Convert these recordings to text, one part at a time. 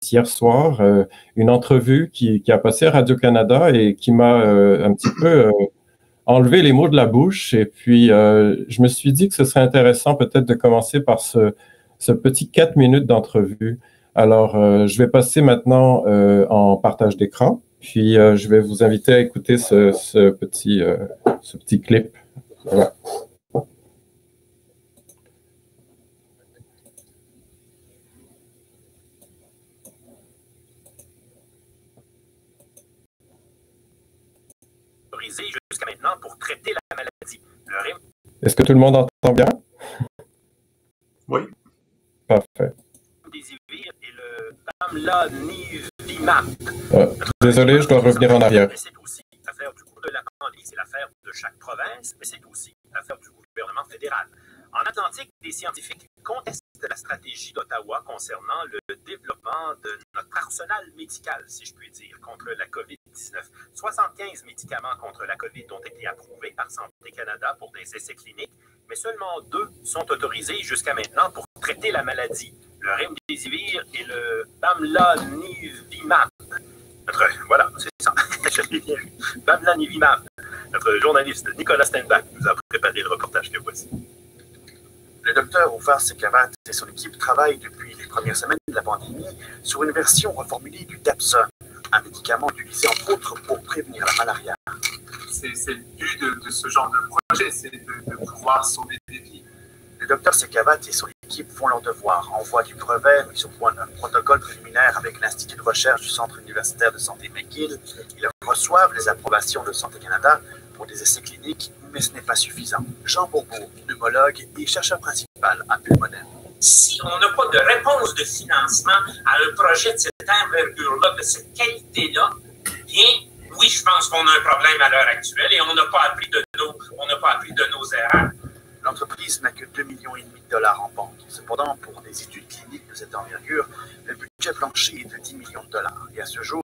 hier soir une entrevue qui a passé à Radio-Canada et qui m'a un petit peu enlevé les mots de la bouche. Et puis, je me suis dit que ce serait intéressant peut-être de commencer par ce petit 4 minutes d'entrevue. Alors, je vais passer maintenant en partage d'écran. Puis, je vais vous inviter à écouter ce petit clip. Voilà. Jusqu'à maintenant pour traiter la maladie. Est-ce que tout le monde entend bien? Oui. Parfait. Et le bamlanivimab. Désolé, je dois revenir en arrière. C'est aussi l'affaire du gouvernement de la pandémie, c'est l'affaire de chaque province, mais c'est aussi l'affaire du gouvernement fédéral. En Atlantique, des scientifiques contestent la stratégie d'Ottawa concernant le développement de notre arsenal médical, si je puis dire, contre la COVID-19. 75 médicaments contre la COVID ont été approuvés par Santé Canada pour des essais cliniques, mais seulement 2 sont autorisés jusqu'à maintenant pour traiter la maladie, le remdesivir et le bamlanivimab. Voilà, c'est ça, je l'ai bien vu. Bamlanivimab. Notre journaliste Nicolas Steinbach nous a préparé le reportage que voici. Le docteur Oufar Sekavat et son équipe travaillent depuis les premières semaines de la pandémie sur une version reformulée du Dapsone, un médicament utilisé entre autres pour prévenir la malaria. C'est le but de ce genre de projet, c'est de pouvoir sauver des vies. Le docteur Sekavat et son équipe font leur devoir, envoient du brevet, mis au point d'un protocole préliminaire avec l'Institut de recherche du Centre universitaire de santé McGill. Ils reçoivent les approbations de Santé Canada pour des essais cliniques, mais ce n'est pas suffisant. Jean Bourbeau, pneumologue et chercheur principal à Pulmonaire. Si on n'a pas de réponse de financement à un projet de cette envergure-là, de cette qualité-là, bien, oui, je pense qu'on a un problème à l'heure actuelle et on n'a pas appris de nos erreurs. L'entreprise n'a que 2,5 millions de dollars en banque. Cependant, pour des études cliniques de cette envergure, le budget plancher est de 10 millions de dollars. Et à ce jour,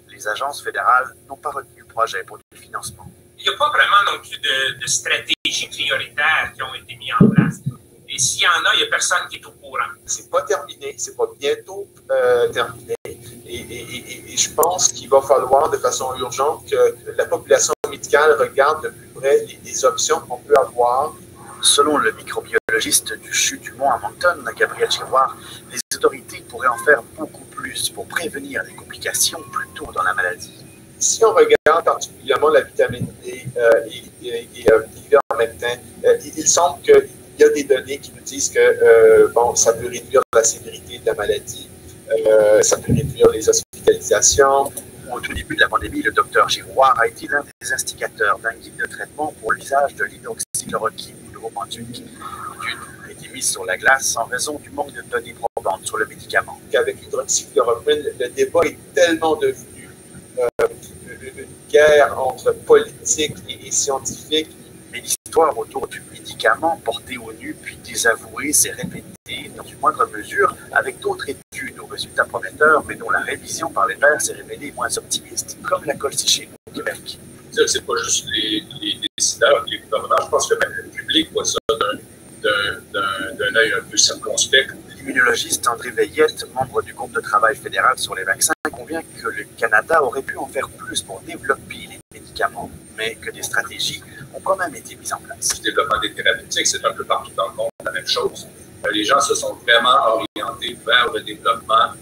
les agences fédérales n'ont pas retenu le projet pour du financement. Il n'y a pas vraiment non plus de stratégies prioritaires qui ont été mises en place. Et s'il y en a, il n'y a personne qui est au courant. C'est pas terminé, c'est pas bientôt terminé. Et je pense qu'il va falloir de façon urgente que la population médicale regarde de plus près les options qu'on peut avoir. Selon le microbiologiste du CHU du Mont à Moncton, Gabriel Giroir, les autorités pourraient en faire beaucoup plus pour prévenir les complications plus tôt dans la maladie. Si on regarde particulièrement la vitamine D et l'ivermectin, il semble qu'il y a des données qui nous disent que ça peut réduire la sévérité de la maladie, ça peut réduire les hospitalisations. Au tout début de la pandémie, le docteur Giroir a été l'un des instigateurs d'un guide de traitement pour l'usage de l'hydroxychloroquine au Nouveau-Brunswick. L'étude a été mise sur la glace en raison du manque de données probantes sur le médicament. Avec l'hydroxychloroquine, le débat est tellement devenu une guerre entre politique et scientifique. Mais l'histoire autour du médicament porté au nu puis désavoué s'est répétée dans une moindre mesure avec d'autres études aux résultats prometteurs, mais dont la révision par les pairs s'est révélée moins optimiste, comme la chez nous au Québec. C'est pas juste les décideurs, les gouvernements, je pense que même le public voit ça d'un œil un peu circonspect. L'immunologiste André Veillette, membre du groupe de travail fédéral sur les vaccins, convient que le Canada aurait pu en faire plus pour développer les médicaments, mais que des stratégies ont quand même été mises en place. Le développement des thérapeutiques, c'est un peu partout dans le monde la même chose. Les gens se sont vraiment orientés vers le développement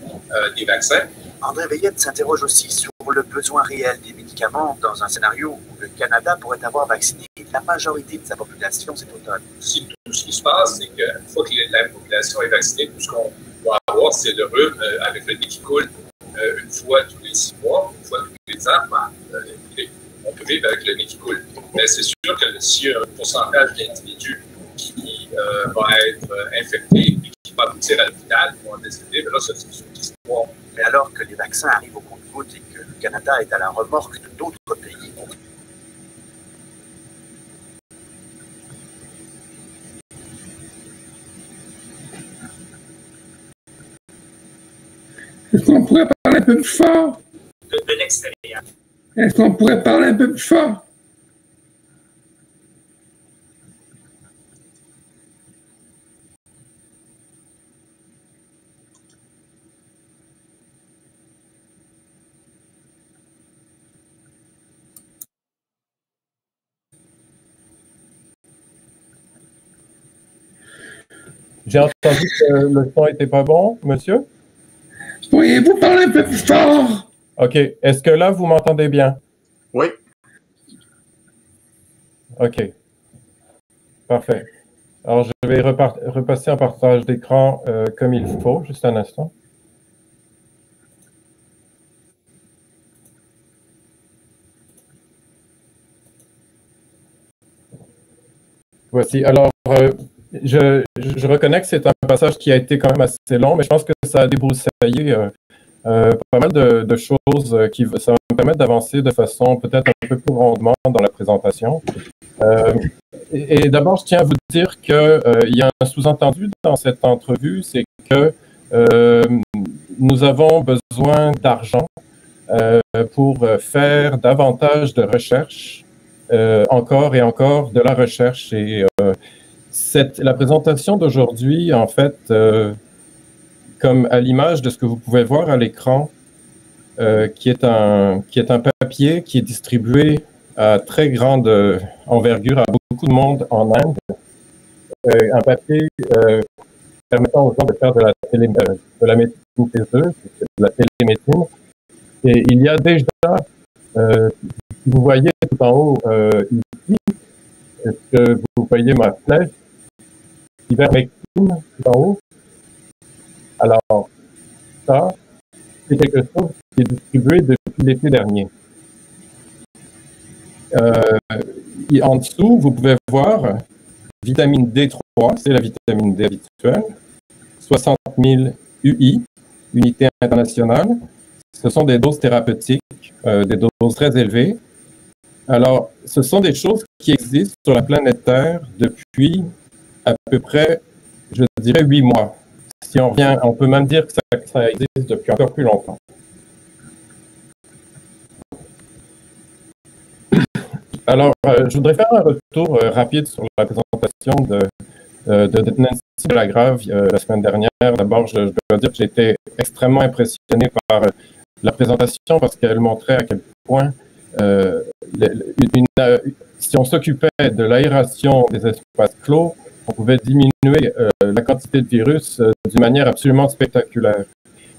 des vaccins. André Veillette s'interroge aussi sur le besoin réel des médicaments dans un scénario où le Canada pourrait avoir vacciné la majorité de sa population cet automne. Si tout ce qui se passe, c'est qu'une fois que la population est vaccinée, tout ce qu'on va avoir, c'est le rhume avec le nez qui coule une fois tous les 6 mois, une fois tous les ans. On peut vivre avec le nez qui coule. Mais c'est sûr que s'il y a un pourcentage d'individus qui va être infecté et qui va aboutir à l'hôpital, qui vont décéder, mais là, c'est une autre histoire. Mais alors que les vaccins arrivent au compte-gouttes et que le Canada est à la remorque de d'autres pays, est-ce qu'on pourrait parler un peu plus fort? De l'extérieur. Est-ce qu'on pourrait parler un peu plus fort? J'ai entendu que le son n'était pas bon, monsieur. Pourriez-vous parler un peu plus fort? OK. Est-ce que là, vous m'entendez bien? Oui. OK. Parfait. Alors, je vais repasser en partage d'écran comme il faut, juste un instant. Voici. Alors, je reconnais que c'est un passage qui a été quand même assez long, mais je pense que ça a débroussaillé pas mal de choses ça va me permettre d'avancer de façon peut-être un peu plus rondement dans la présentation. Et d'abord, je tiens à vous dire qu'il y a un sous-entendu dans cette entrevue, c'est que nous avons besoin d'argent pour faire davantage de recherche, encore et encore de la recherche. Et la présentation d'aujourd'hui, en fait, comme à l'image de ce que vous pouvez voir à l'écran, qui est un papier qui est distribué à très grande envergure à beaucoup de monde en Inde. Un papier permettant aux gens de faire de la médecine chez eux, de la télémédecine. Et il y a déjà, si vous voyez tout en haut ici, est-ce que vous voyez ma flèche, ivermectine tout en haut? Alors, ça, c'est quelque chose qui est distribué depuis l'été dernier. En dessous, vous pouvez voir vitamine D3, c'est la vitamine D habituelle, 60 000 UI, unité internationale. Ce sont des doses thérapeutiques, des doses très élevées. Alors, ce sont des choses qui existent sur la planète Terre depuis à peu près, je dirais, 8 mois. Si on revient, on peut même dire que ça existe depuis encore plus longtemps. Alors, je voudrais faire un retour rapide sur la présentation de Nancy Delagrave la semaine dernière. D'abord, je dois dire que j'ai été extrêmement impressionné par la présentation parce qu'elle montrait à quel point si on s'occupait de l'aération des espaces clos, on pouvait diminuer la quantité de virus d'une manière absolument spectaculaire.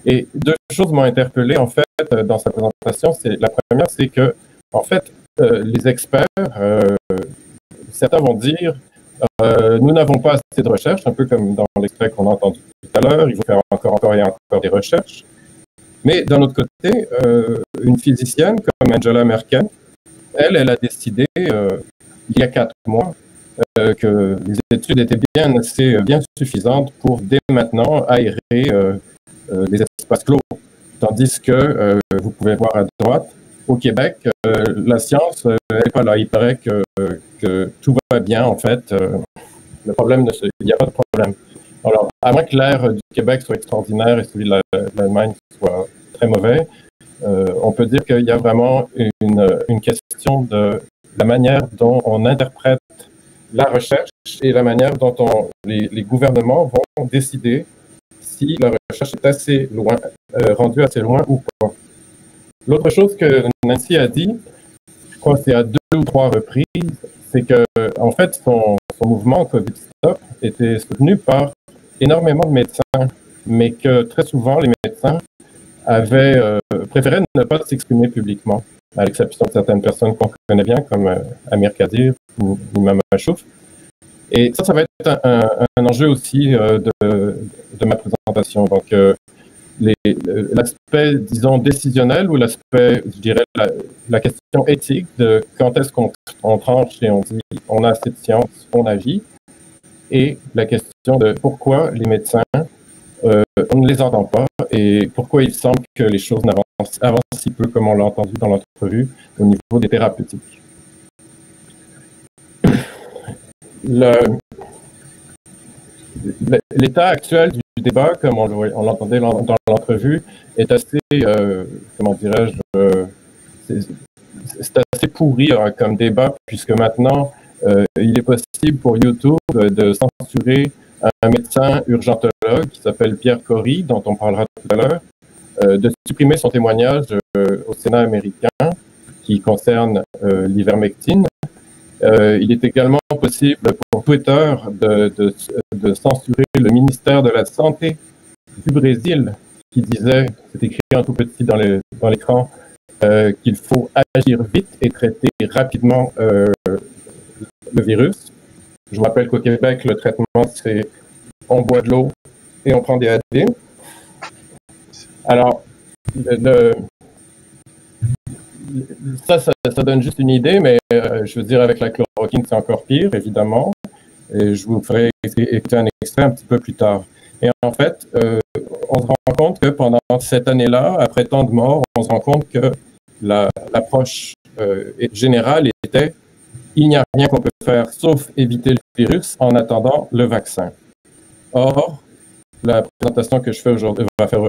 Et deux choses m'ont interpellé, en fait, dans sa présentation. La première, c'est que, en fait, les experts, certains vont dire nous n'avons pas assez de recherches, un peu comme dans l'extrait qu'on a entendu tout à l'heure, il faut faire encore et encore des recherches. Mais d'un autre côté, une physicienne comme Angela Merkel, elle a décidé il y a 4 mois que les études étaient bien suffisantes pour dès maintenant aérer les espaces clos. Tandis que vous pouvez voir à droite, au Québec, la science n'est pas là. Il paraît que tout va bien, en fait. Le problème, il n'y a pas de problème. Alors, à moins que l'air du Québec soit extraordinaire et celui de l'Allemagne soit très mauvais, on peut dire qu'il y a vraiment une question de la manière dont on interprète la recherche et la manière dont les gouvernements vont décider si la recherche est assez loin, rendue assez loin ou pas. L'autre chose que Nancy a dit, je crois que c'est à 2 ou 3 reprises, c'est que en fait son mouvement COVID Stop était soutenu par énormément de médecins, mais que très souvent les médecins préféraient ne pas s'exprimer publiquement, à l'exception de certaines personnes qu'on connaît bien, comme Amir Kadir ou Imam Machouf. Et ça va être un enjeu aussi de ma présentation. Donc, l'aspect, disons, décisionnel ou l'aspect, je dirais, la question éthique de quand est-ce qu'on tranche et on dit on a assez de science, on agit, et la question de pourquoi les médecins, on ne les entend pas et pourquoi il semble que les choses avancent si peu, comme on l'a entendu dans l'entrevue, au niveau des thérapeutiques. L'état actuel du débat, comme on l'entendait dans l'entrevue, est assez, comment dirais-je, c'est assez pourri comme débat, puisque maintenant, il est possible pour YouTube de censurer un médecin urgentologue qui s'appelle Pierre Corey, dont on parlera tout à l'heure, de supprimer son témoignage au Sénat américain qui concerne l'ivermectine. Il est également possible pour Twitter de censurer le ministère de la Santé du Brésil qui disait, c'est écrit en tout petit dans l'écran, qu'il faut agir vite et traiter rapidement le virus. Je vous rappelle qu'au Québec, le traitement, c'est on boit de l'eau et on prend des AD. Alors, ça donne juste une idée, mais je veux dire, avec la chloroquine, c'est encore pire, évidemment. Et je vous ferai écouter un extrait un petit peu plus tard. Et en fait, on se rend compte que pendant cette année-là, après tant de morts, on se rend compte que l'approche générale était il n'y a rien qu'on peut faire sauf éviter le virus en attendant le vaccin. Or, la présentation que je vais faire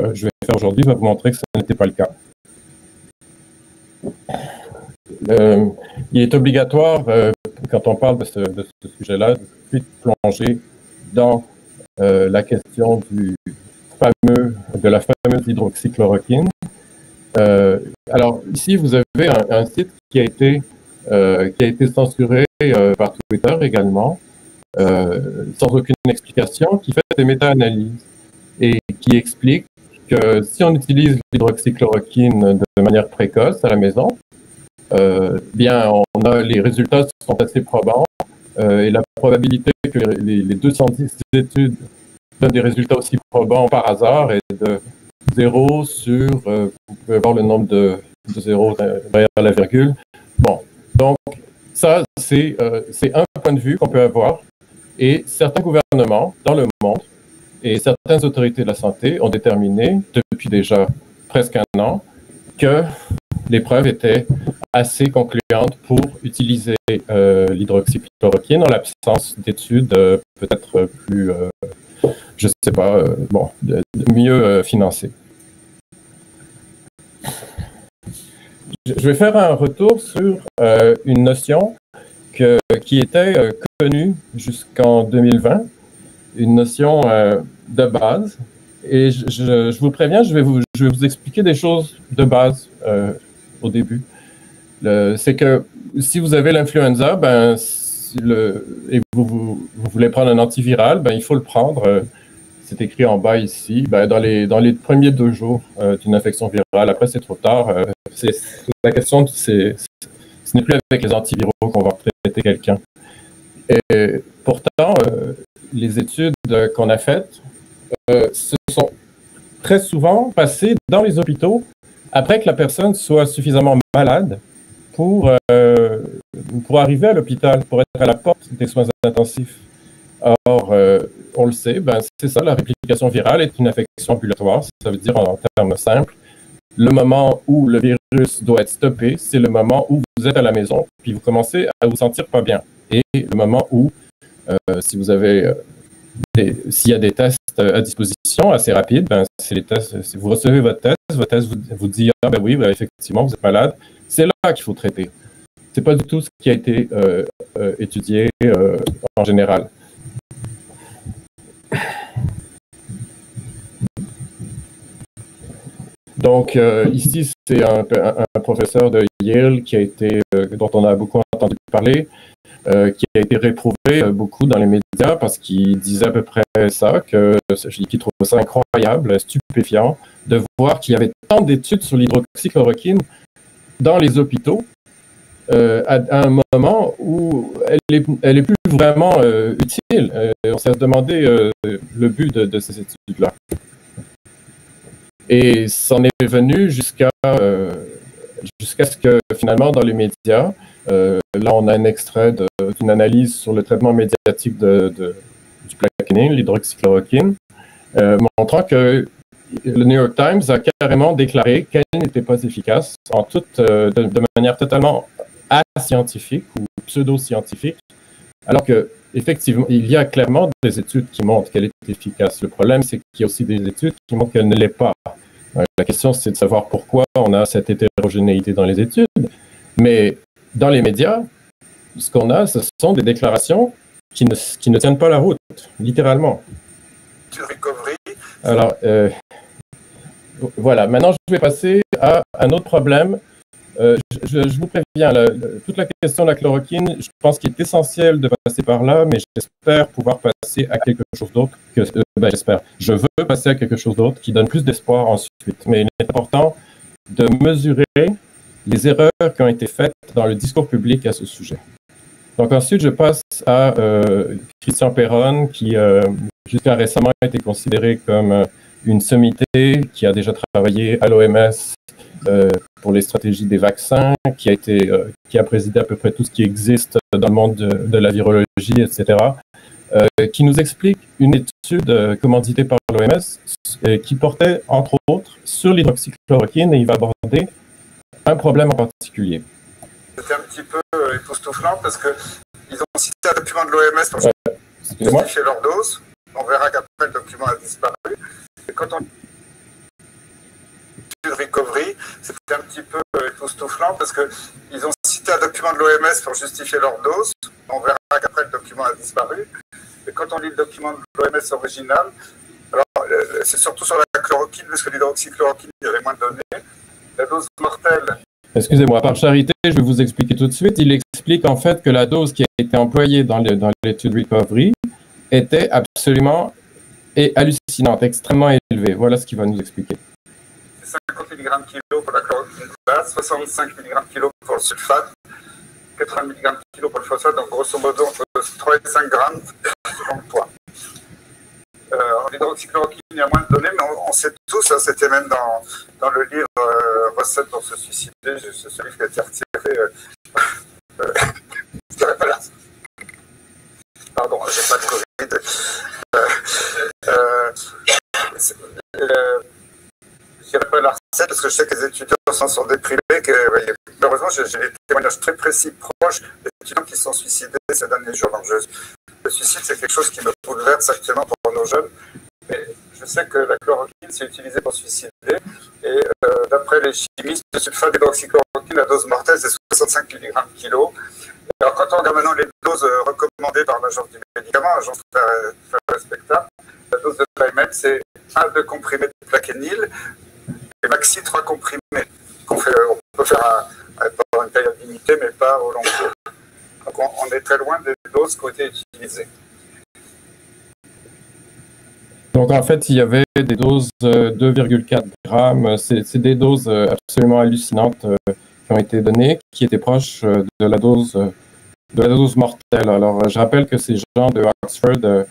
aujourd'hui va vous montrer que ce n'était pas le cas. Il est obligatoire, quand on parle de ce sujet-là, de plonger dans la question de la fameuse hydroxychloroquine. Alors, ici, vous avez un site qui a été censuré par Twitter également, sans aucune explication, qui fait des méta-analyses et qui explique que si on utilise l'hydroxychloroquine de manière précoce à la maison, bien, les résultats sont assez probants et la probabilité que les 210 études donnent des résultats aussi probants par hasard est de 0 sur, vous pouvez voir le nombre de 0 derrière la virgule. Bon, donc ça, c'est un point de vue qu'on peut avoir et certains gouvernements dans le monde et certaines autorités de la santé ont déterminé depuis déjà presque un an que les preuves étaient assez concluantes pour utiliser l'hydroxychloroquine en l'absence d'études peut-être plus, je ne sais pas, mieux financées. Je vais faire un retour sur une notion qui était connue jusqu'en 2020, une notion de base. Et je vous préviens, je vais vous expliquer des choses de base au début. C'est que si vous avez l'influenza, et vous voulez prendre un antiviral, il faut le prendre. C'est écrit en bas ici, dans les premiers 2 jours d'une infection virale. Après, c'est trop tard. La question, ce n'est plus avec les antiviraux qu'on va traiter quelqu'un. Et pourtant, les études qu'on a faites se sont très souvent passées dans les hôpitaux après que la personne soit suffisamment malade pour arriver à l'hôpital, pour être à la porte des soins intensifs. Or, on le sait, c'est ça, la réplication virale est une infection ambulatoire. Ça veut dire, en termes simples, le moment où le virus doit être stoppé, c'est le moment où vous êtes à la maison, puis vous commencez à vous sentir pas bien. Et le moment où, s'il y a des tests à disposition assez rapides, c'est les tests. Si vous recevez votre test vous dit oui, effectivement, vous êtes malade. C'est là qu'il faut traiter. C'est pas du tout ce qui a été étudié en général. Donc, ici, c'est un professeur de Yale dont on a beaucoup entendu parler, qui a été réprouvé beaucoup dans les médias parce qu'il disait à peu près ça, qu'il trouvait ça incroyable, stupéfiant, de voir qu'il y avait tant d'études sur l'hydroxychloroquine dans les hôpitaux à un moment où elle est plus vraiment utile. On s'est demandé le but de ces études-là. Et c'en est venu jusqu'à ce que finalement dans les médias, là on a un extrait d'une analyse sur le traitement médiatique du plaquenil, l'hydroxychloroquine, montrant que le New York Times a carrément déclaré qu'elle n'était pas efficace de manière totalement ascientifique ou pseudo-scientifique, alors que effectivement, il y a clairement des études qui montrent qu'elle est efficace. Le problème, c'est qu'il y a aussi des études qui montrent qu'elle ne l'est pas. La question, c'est de savoir pourquoi on a cette hétérogénéité dans les études. Mais dans les médias, ce qu'on a, ce sont des déclarations qui ne tiennent pas la route, littéralement. Du recovery. Alors, voilà. Maintenant, je vais passer à un autre problème Je vous préviens, toute la question de la chloroquine, je pense qu'il est essentiel de passer par là, mais j'espère pouvoir passer à quelque chose d'autre. Je veux passer à quelque chose d'autre qui donne plus d'espoir ensuite. Mais il est important de mesurer les erreurs qui ont été faites dans le discours public à ce sujet. Donc ensuite, je passe à Christian Perron, qui jusqu'à récemment a été considéré comme une sommité, qui a déjà travaillé à l'OMS pour les stratégies des vaccins, qui a présidé à peu près tout ce qui existe dans le monde de la virologie, etc., qui nous explique une étude commanditée par l'OMS qui portait, entre autres, sur l'hydroxychloroquine, et il va aborder un problème en particulier. C'était un petit peu époustouflant parce qu'ils ont cité un document de l'OMS pour justifier leur dose. On verra qu'après le document a disparu. Et quand on de recovery, c'était un petit peu époustouflant parce qu'ils ont cité un document de l'OMS pour justifier leur dose. On verra qu'après le document a disparu. Et quand on lit le document de l'OMS original, alors c'est surtout sur la chloroquine, parce que l'hydroxychloroquine, il y avait moins de données. La dose mortelle. Excusez-moi, par charité, je vais vous expliquer tout de suite. Il explique en fait que la dose qui a été employée dans l'étude Recovery était absolument hallucinante, extrêmement élevée. Voilà ce qu'il va nous expliquer. C'est 50 mg kg pour la chloroquine base, 65 mg kg pour le sulfate, 80 mg kg pour le phosphate, donc grosso modo entre 3 et 5 grammes selon le poids. En hydroxychloroquine, il y a moins de données, mais on sait tous, hein, c'était même dans le livre Recettes pour se suicider, c'est ce livre qui a été retiré. Je dirais pas là. Pardon, j'ai pas de Covid. Je dirais pas la recette parce que je sais que les étudiants sont déprimés. Malheureusement, j'ai des témoignages très précis, proches d'étudiants qui sont suicidés ces derniers jours. Donc le suicide, c'est quelque chose qui me bouleverse actuellement pour nos jeunes. Mais je sais que la chloroquine, c'est utilisé pour suicider. Et d'après les chimistes, le sulfate d'hydroxychloroquine, la dose mortelle, c'est 65 mg kg. Alors, quand on regarde maintenant les doses recommandées par l'agence du médicament, l'agence très respectable, la dose de l'AMM, c'est 1 à 2 comprimés de plaquenil et maxi 3 comprimés. On peut faire pendant une période limitée, mais pas au long cours. Donc, on est très loin des doses qui ont été utilisées. Donc, en fait, il y avait des doses 2,4 grammes. C'est des doses absolument hallucinantes qui ont été données, qui étaient proches de la dose mortelle. Alors, je rappelle que ces gens de Oxford,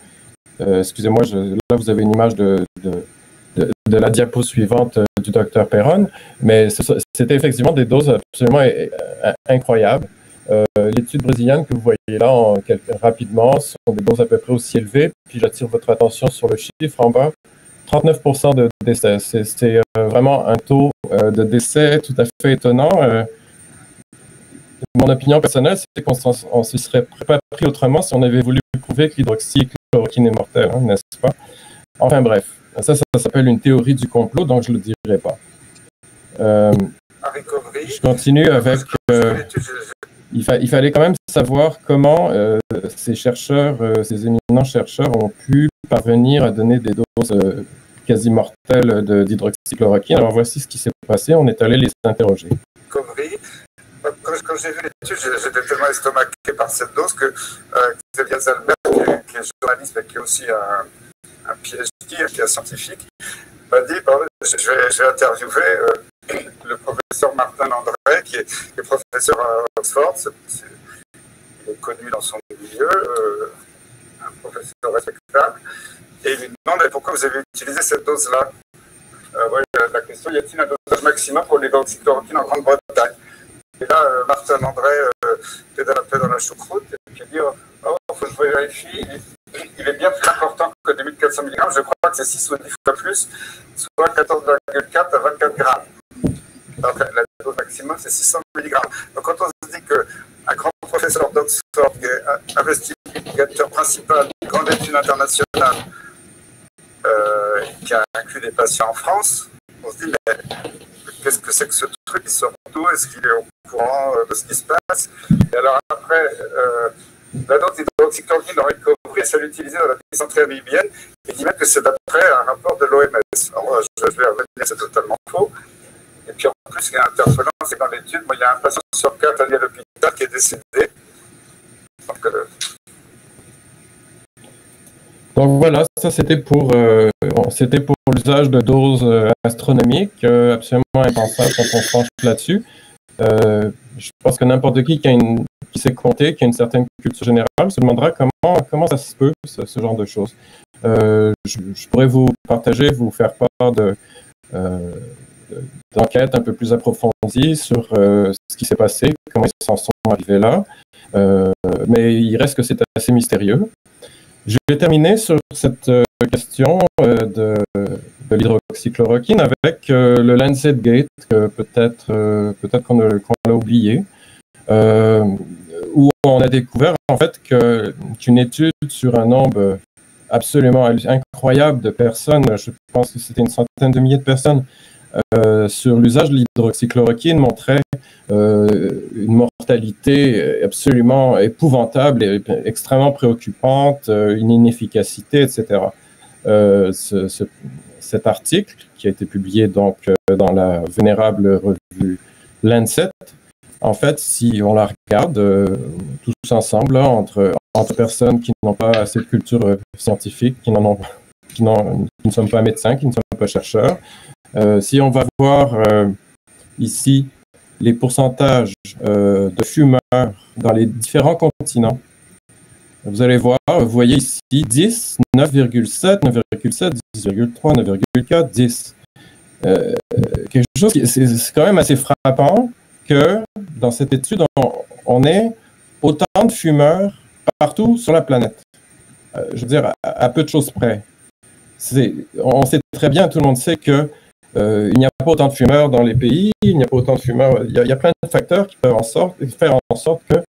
excusez-moi, là, vous avez une image de la diapo suivante du docteur Perron, mais c'était effectivement des doses absolument incroyables. L'étude brésilienne que vous voyez là rapidement sont des doses à peu près aussi élevées. Puis j'attire votre attention sur le chiffre en bas, 39% de décès. C'est vraiment un taux de décès tout à fait étonnant. Mon opinion personnelle, c'est qu'on ne se serait pas pris autrement si on avait voulu prouver que l'hydroxychloroquine est mortelle, hein, n'est-ce pas? Enfin bref, ça s'appelle une théorie du complot, donc je ne le dirai pas. Je continue avec... Il fallait quand même savoir comment ces chercheurs, ces éminents chercheurs ont pu parvenir à donner des doses quasi mortelles d'hydroxychloroquine. Alors voici ce qui s'est passé, on est allé les interroger. Quand j'ai vu l'étude, j'étais tellement estomaqué par cette dose que Xavier Zalbert, qui est journaliste mais qui est aussi un PhD, qui est scientifique, m'a dit, je vais interviewer le professeur Martin Landré, qui est professeur à Oxford, il est connu dans son milieu, un professeur respectable, et il lui demande pourquoi vous avez utilisé cette dose-là. La question, y a-t-il un dosage maximum pour l'hydroxychloroquine en Grande-Bretagne? Et là, Martin Landré était un peu dans la choucroute, et puis il dit, il faut que je vérifie, il est bien plus important que 2400 mg, je crois que c'est 6 ou 10 fois plus, soit 14,4 à 24 grammes. Donc la dose maximum, c'est 600 mg. Donc quand on se dit qu'un grand professeur d'Oxford, investigateur principal d'une grande étude internationale, qui a inclus des patients en France, on se dit, mais qu'est-ce que c'est que ce truc? Il sort d'où? Est-ce qu'il est au courant de ce qui se passe? Et alors après, la dose d'hydroxychloroquine dans Recovery, c'est utilisée dans la dysenterie amoebienne. Il dit même que c'est d'après un rapport de l'OMS. Alors je vais revenir, c'est totalement faux. Et puis en plus, ce qui est interpellant, c'est que dans l'étude, il y a un patient sur 4 allé à l'hôpital qui est décédé. Donc voilà, ça c'était pour l'usage de doses astronomiques, absolument impensable quand on se penche là-dessus. Je pense que n'importe qui sait compter, qui a une certaine culture générale, se demandera comment ça se peut, ce genre de choses. Je pourrais vous faire part d'enquêtes un peu plus approfondies sur ce qui s'est passé, comment ils s'en sont arrivés là, mais il reste que c'est assez mystérieux. Je vais terminer sur cette question de l'hydroxychloroquine avec le Lancet Gate, que peut-être qu'on l'a oublié, où on a découvert en fait qu'une étude sur un nombre absolument incroyable de personnes, je pense que c'était une centaine de milliers de personnes, sur l'usage de l'hydroxychloroquine montrait une mortalité absolument épouvantable et extrêmement préoccupante, une inefficacité, etc. Cet article, qui a été publié donc dans la vénérable revue Lancet, en fait, si on la regarde tous ensemble, là, entre personnes qui n'ont pas assez de culture scientifique, qui ne sont pas médecins, qui ne sont pas chercheurs, si on va voir ici les pourcentages de fumeurs dans les différents continents, vous allez voir, vous voyez ici 10, 9,7, 9,7, 10,3, 9,4, 10. Quelque chose c'est quand même assez frappant que dans cette étude, on ait autant de fumeurs partout sur la planète. Je veux dire, à peu de choses près. On sait très bien, tout le monde sait que il n'y a pas autant de fumeurs dans les pays, il n'y a pas autant de fumeurs. Il y a plein de facteurs qui peuvent faire en sorte que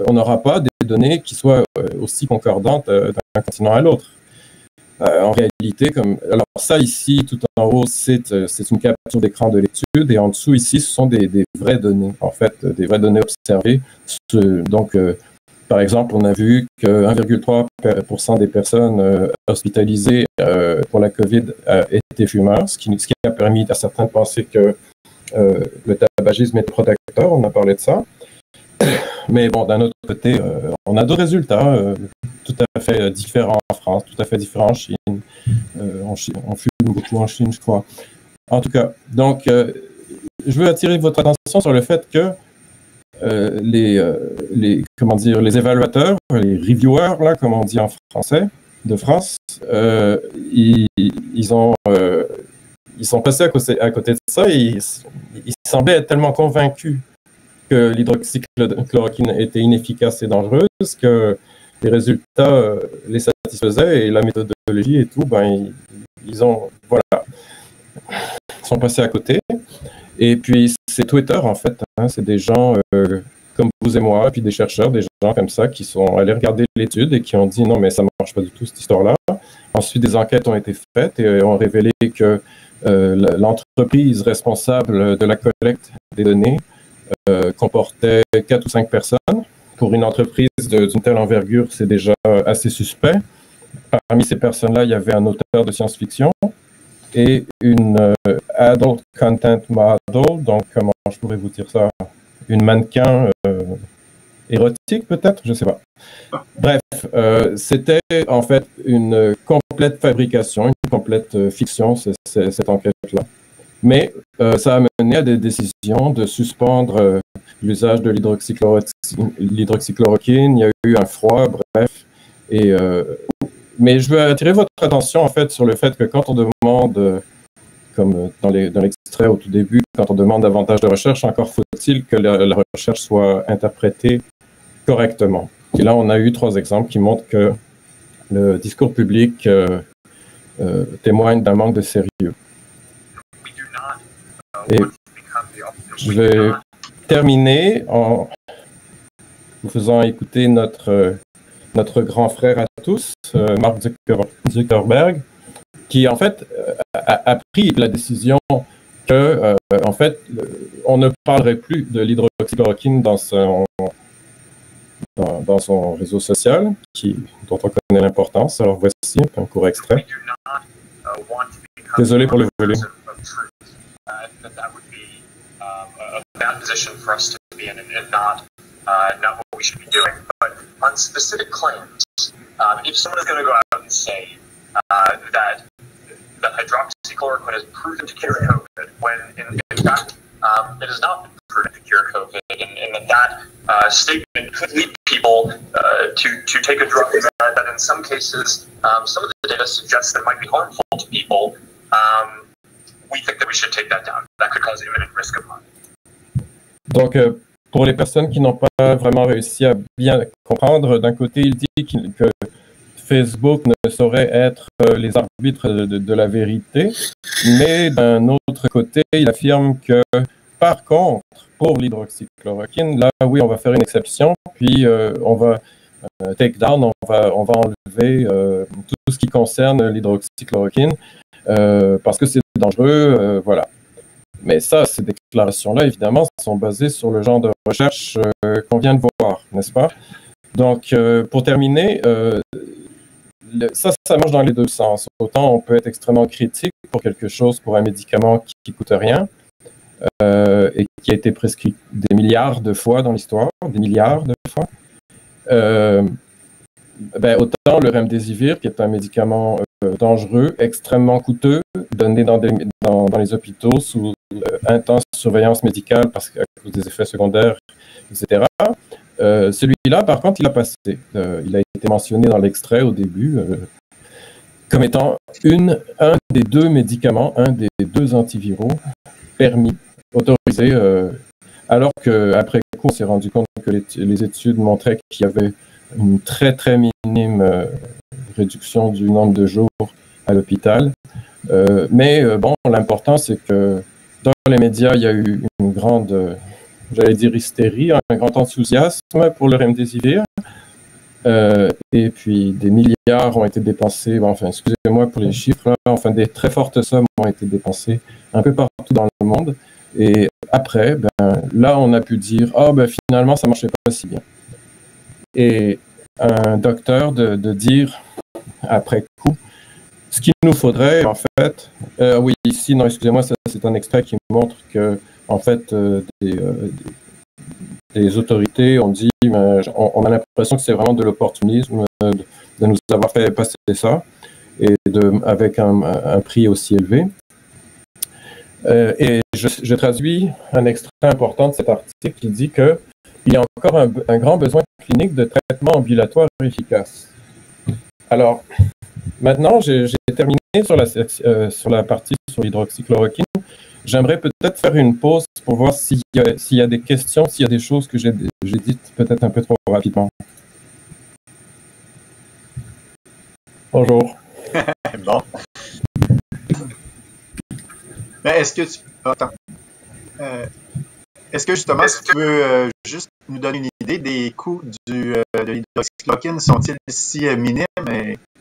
on n'aura pas des données qui soient aussi concordantes d'un continent à l'autre. En réalité, alors ça ici, tout en haut, c'est une capture d'écran de l'étude, et en dessous ici, ce sont des vraies données, en fait, des vraies données observées. Donc, par exemple, on a vu que 1,3% des personnes hospitalisées pour la COVID étaient fumeurs, ce qui a permis à certains de penser que le tabagisme est protecteur, on a parlé de ça. Mais bon, d'un autre côté, on a d'autres résultats tout à fait différents en France, tout à fait différents en Chine. On fume beaucoup en Chine, je crois. En tout cas, donc, je veux attirer votre attention sur le fait que les évaluateurs, les reviewers, là, comme on dit en français, de France, ils sont passés à côté de ça et ils semblaient être tellement convaincus que l'hydroxychloroquine était inefficace et dangereuse, que les résultats les satisfaisaient et la méthodologie et tout, ils sont passés à côté. Et puis, c'est Twitter, en fait. C'est des gens comme vous et moi, et puis des chercheurs, des gens comme ça, qui sont allés regarder l'étude et qui ont dit non, mais ça ne marche pas du tout, cette histoire-là. Ensuite, des enquêtes ont été faites et ont révélé que l'entreprise responsable de la collecte des données comportait 4 ou 5 personnes. Pour une entreprise d'une telle envergure, c'est déjà assez suspect. Parmi ces personnes-là, il y avait un auteur de science-fiction et une adult content model, donc comment je pourrais vous dire ça, une mannequin érotique peut-être, je ne sais pas. Bref, c'était en fait une complète fabrication, une complète fiction, cette enquête-là. Mais ça a mené à des décisions de suspendre l'usage de l'hydroxychloroquine. Il y a eu un froid, bref. Mais je veux attirer votre attention en fait sur le fait que quand on demande, comme dans l'extrait au tout début, quand on demande davantage de recherche, encore faut-il que la recherche soit interprétée correctement. Et là, on a eu 3 exemples qui montrent que le discours public témoigne d'un manque de sérieux. Et je vais terminer en vous faisant écouter notre grand frère à tous, Mark Zuckerberg, qui en fait a pris la décision que en fait on ne parlerait plus de l'hydroxychloroquine dans son réseau social, dont on connaît l'importance. Alors voici un court extrait. Désolé pour le volume. I think that would be a bad position for us to be in, and not what we should be doing. But on specific claims, if someone is going to go out and say that hydroxychloroquine is proven to cure COVID, when in fact it has not been proven to cure COVID, and that statement could lead people to take a drug that in some cases, some of the data suggests that it might be harmful to people, we think that we should take that down. That could cause imminent risk of harm. Donc, pour les personnes qui n'ont pas vraiment réussi à bien comprendre, d'un côté, il dit que Facebook ne saurait être les arbitres de la vérité, mais d'un autre côté, il affirme que, par contre, pour l'hydroxychloroquine, là, oui, on va faire une exception, puis on va take down, on va enlever tout ce qui concerne l'hydroxychloroquine, parce que c'est dangereux, voilà. Mais ça, ces déclarations-là, évidemment, sont basées sur le genre de recherche qu'on vient de voir, n'est-ce pas? Donc, pour terminer, ça marche dans les deux sens. Autant on peut être extrêmement critique pour quelque chose, pour un médicament qui ne coûte rien et qui a été prescrit des milliards de fois dans l'histoire, des milliards de fois. Autant le remdesivir, qui est un médicament dangereux, extrêmement coûteux, donné dans les hôpitaux sous intense surveillance médicale parce qu'à cause des effets secondaires, etc. Celui-là, par contre, il a passé. Il a été mentionné dans l'extrait au début comme étant un des deux médicaments, un des deux antiviraux permis, autorisés, alors qu'après coup, on s'est rendu compte que les études montraient qu'il y avait une très, très minime réduction du nombre de jours à l'hôpital. Mais l'important, c'est que dans les médias, il y a eu une grande, j'allais dire hystérie, un grand enthousiasme pour le remdesivir. Et puis, des milliards ont été dépensés, excusez-moi pour les chiffres, là, des très fortes sommes ont été dépensées un peu partout dans le monde. Et après, là, on a pu dire, finalement, ça ne marchait pas si bien. Et un docteur de dire, après coup, ce qu'il nous faudrait, en fait, oui, ici, non, excusez-moi, ça, c'est un extrait qui montre que, en fait, des autorités ont dit, on a l'impression que c'est vraiment de l'opportunisme de nous avoir fait passer ça, et avec un prix aussi élevé. Et je traduis un extrait important de cet article qui dit qu'il y a encore un grand besoin clinique de traitement ambulatoire efficace. Alors, maintenant, j'ai terminé sur la partie sur l'hydroxychloroquine. J'aimerais peut-être faire une pause pour voir s'il y a des questions, s'il y a des choses que j'ai dites peut-être un peu trop rapidement. Bonjour. Bon. Mais est-ce que tu... Attends. Est-ce que justement, si tu peux juste nous donner une idée des coûts de l'hydroxychloroquine, sont-ils si minimes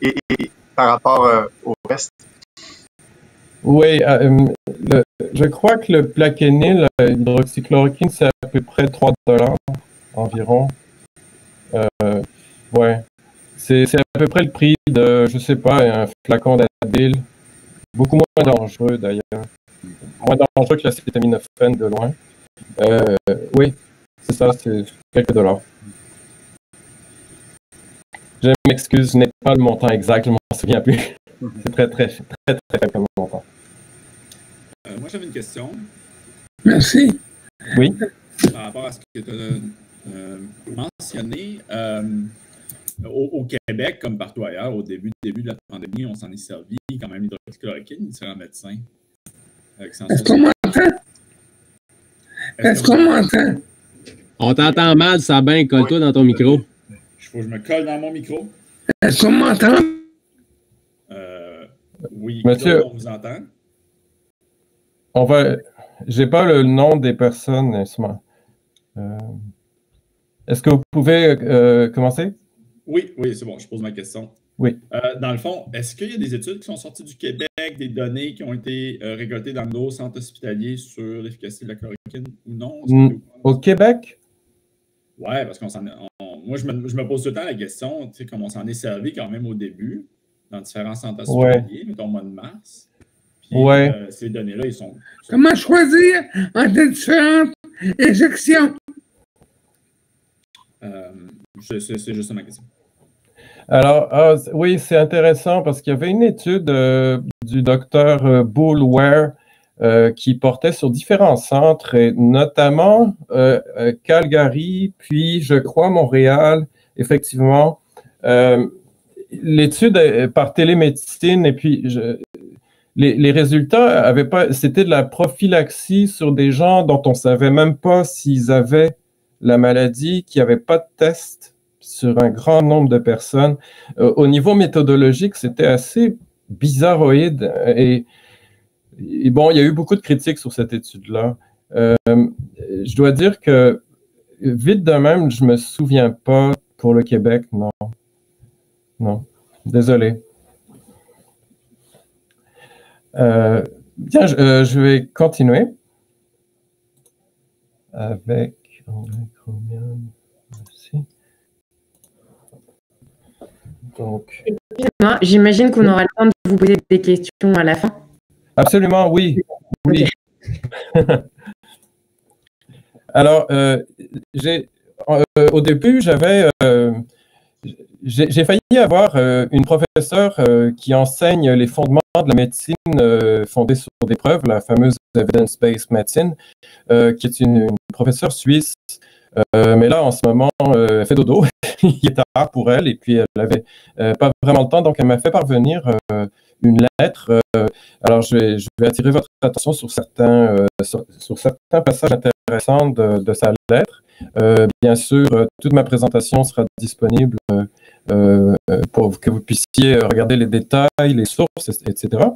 et par rapport au reste? Oui, je crois que le Plaquenil, l'hydroxychloroquine, c'est à peu près $3 environ. Ouais. C'est à peu près le prix de, je sais pas, un flacon d'Advil. Beaucoup moins dangereux d'ailleurs. Moins dangereux que l'acétaminophène de loin. Oui, c'est ça, c'est quelques dollars. Je m'excuse, je n'ai pas le montant exact, je ne m'en souviens plus. C'est très, très, très, très, très comme montant. Moi, j'avais une question. Merci. Oui. Par rapport à ce que tu as mentionné, au Québec, comme partout ailleurs, au début de la pandémie, on s'en est servi quand même l'hydroxychloroquine, différents médecins. Est-ce qu'on m'entend? Est-ce qu'on m'entend? On t'entend mal, Sabin, colle-toi dans ton micro. Il faut que je me colle dans mon micro. Est-ce qu'on m'entend? Oui, monsieur, on vous entend. J'ai pas le nom des personnes, est-ce que vous pouvez commencer? Oui, c'est bon, je pose ma question. Oui. Dans le fond, est-ce qu'il y a des études qui sont sorties du Québec, des données qui ont été récoltées dans nos centres hospitaliers sur l'efficacité de la chloroquine ou non? Au Québec? Oui, parce moi, je me pose tout le temps la question, tu sais, comme on s'en est servi quand même au début, dans différents centres hospitaliers, mettons au mois de mars. Puis Ouais. Ces données-là, ils sont... Comment choisir entre différentes éjections? C'est juste ma question. Alors, oui, c'est intéressant parce qu'il y avait une étude du docteur Boulware qui portait sur différents centres, et notamment Calgary, puis je crois Montréal, effectivement. L'étude par télémédecine, et puis les résultats avaient pas, c'était de la prophylaxie sur des gens dont on savait même pas s'ils avaient la maladie, qui n'avaient pas de test sur un grand nombre de personnes. Au niveau méthodologique, c'était assez bizarroïde. Et bon, il y a eu beaucoup de critiques sur cette étude-là. Je dois dire que, vite de même, je ne me souviens pas pour le Québec, non. Non, désolé. Bien, je vais continuer avec Chromium. Merci. Donc, j'imagine qu'on aura le temps de vous poser des questions à la fin. Absolument, oui. Oui. Alors, au début, j'ai failli avoir une professeure qui enseigne les fondements de la médecine fondée sur des preuves, la fameuse evidence-based medicine, qui est une professeure suisse. Mais là, en ce moment, elle fait dodo. Il est tard pour elle, et puis elle n'avait pas vraiment le temps, donc elle m'a fait parvenir une lettre. Alors, je vais attirer votre attention sur certains passages intéressants de sa lettre. Bien sûr, toute ma présentation sera disponible pour que vous puissiez regarder les détails, les sources, etc.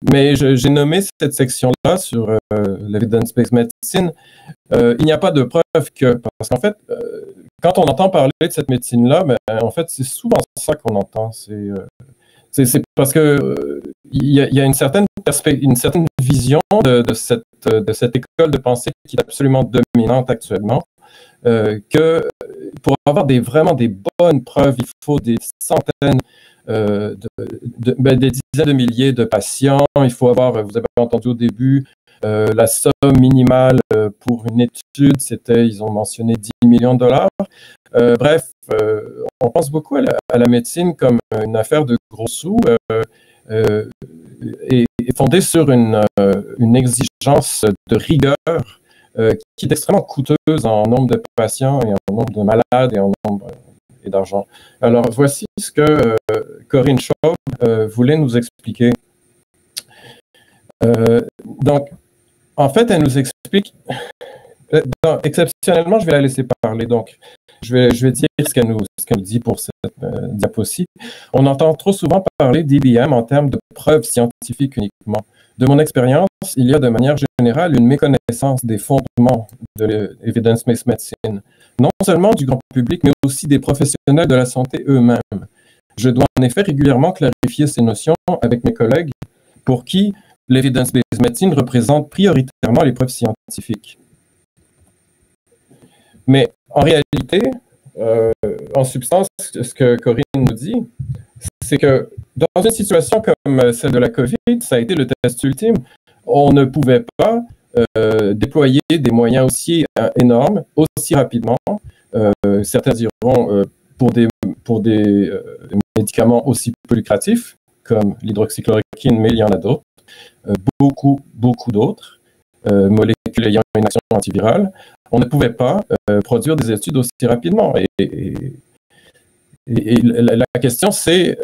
Mais j'ai nommé cette section-là sur l'evidence-based medicine. Il n'y a pas de preuve que, parce qu'en fait, quand on entend parler de cette médecine-là, ben, en fait, c'est souvent ça qu'on entend. C'est parce que il y a une certaine vision de cette école de pensée qui est absolument dominante actuellement, que pour avoir vraiment des bonnes preuves, il faut des centaines, des dizaines de milliers de patients. Il faut avoir, vous avez entendu au début, la somme minimale pour une étude, ils ont mentionné 10 millions de dollars. Bref, on pense beaucoup à la médecine comme une affaire de gros sous et fondée sur une exigence de rigueur qui est extrêmement coûteuse en nombre de patients et en nombre de malades et en nombre et d'argent. Alors, voici ce que Corinne Schaub voulait nous expliquer. Donc, en fait, elle nous explique... exceptionnellement, je vais la laisser parler. Donc, je vais dire ce qu'elle nous dit pour cette diapo-ci. On entend trop souvent parler d'IBM en termes de preuves scientifiques uniquement. De mon expérience, il y a de manière générale une méconnaissance des fondements de l'evidence-based medicine, non seulement du grand public, mais aussi des professionnels de la santé eux-mêmes. Je dois en effet régulièrement clarifier ces notions avec mes collègues pour qui l'evidence-based medicine représente prioritairement les preuves scientifiques. Mais en réalité, en substance, ce que Corinne nous dit, c'est que dans une situation comme celle de la COVID, ça a été le test ultime. On ne pouvait pas déployer des moyens aussi énormes, aussi rapidement. Certains diront pour des médicaments aussi peu lucratifs, comme l'hydroxychloroquine, mais il y en a d'autres. Beaucoup d'autres molécules ayant une action antivirale. On ne pouvait pas produire des études aussi rapidement. Et la question, c'est